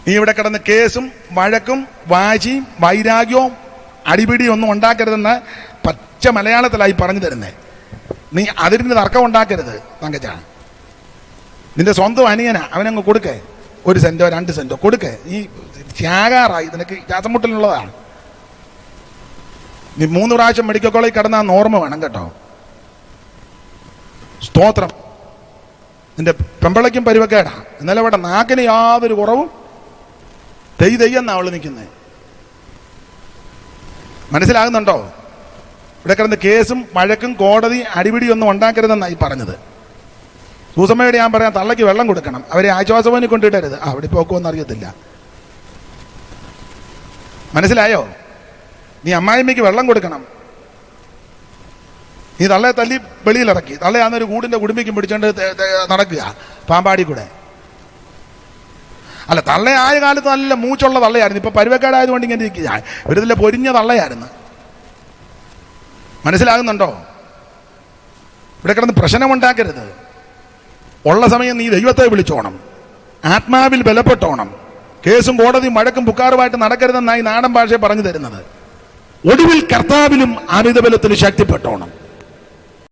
നീ ഇവിടെ കിടന്ന് കേസും വഴക്കും വാശിയും വൈരാഗ്യവും അടിപിടിയും ഒന്നും ഉണ്ടാക്കരുതെന്ന് പച്ച മലയാളത്തിലായി പറഞ്ഞു തരുന്നേ. നീ അതിന് തർക്കം ഉണ്ടാക്കരുത് തങ്കച്ച. നിന്റെ സ്വന്തം അനിയനാ, അവനങ്ങ് കൊടുക്കേ. 1 സെന്റോ 2 സെന്റോ കൊടുക്കേ. നീ ത്യാഗാറായി, നിനക്ക് ശ്വാസമുട്ടലുള്ളതാണ്. നീ 3 പ്രാവശ്യം മെഡിക്കൽ കോളേജിൽ കിടന്ന ഓർമ്മ വേണം കേട്ടോ. സ്തോത്രം. നിന്റെ പെമ്പളയ്ക്കും പരുവക്കേടാ. എന്നാലും ഇവിടെ നാക്കിന് യാതൊരു കുറവും തെയ്യെന്നാ അവള് നിൽക്കുന്നത്. മനസ്സിലാകുന്നുണ്ടോ? ഇവിടെ കിടന്ന് കേസും വഴക്കും കോടതി അടിപിടിയൊന്നും ഉണ്ടാക്കരുതെന്നായി പറഞ്ഞത്. സൂസമ്മയോട് ഞാൻ പറയാം, തള്ളയ്ക്ക് വെള്ളം കൊടുക്കണം, അവരെ ആശ്വാസഭവനിൽ കൊണ്ടിടരുത്. അവിടെ പോക്കുമെന്ന് അറിയത്തില്ല. മനസ്സിലായോ? നീ അമ്മായിമ്മയ്ക്ക് വെള്ളം കൊടുക്കണം. നീ തള്ളയെ തല്ലി വെളിയിലിറക്കി. തള്ളയാന്നൊരു കൂടിന്റെ കുടുംബിക്കും പിടിച്ചോണ്ട് നടക്കുക പാമ്പാടി കൂടെ. അല്ല, തള്ള ആയ കാലത്ത് നല്ല മൂച്ചുള്ള തള്ളയായിരുന്നു. ഇപ്പൊ പരുവക്കേടായതുകൊണ്ട് ഇങ്ങനെ ഇരിക്കുക. ഇവരിതിലെ പൊരിഞ്ഞ തള്ളയായിരുന്നു. മനസ്സിലാകുന്നുണ്ടോ? ഇവിടെ കിടന്ന് പ്രശ്നമുണ്ടാക്കരുത്. ഉള്ള സമയം നീ ദൈവത്തെ വിളിച്ചോണം, ആത്മാവിൽ ബലപ്പെട്ടോണം. കേസും കോടതിയും വഴക്കും പുക്കാറുമായിട്ട് നടക്കരുതെന്നായി നാടൻ ഭാഷയെ പറഞ്ഞു തരുന്നത്. ഒടുവിൽ കർത്താവിലും അമിതബലത്തിന് ശക്തിപ്പെട്ടോണം.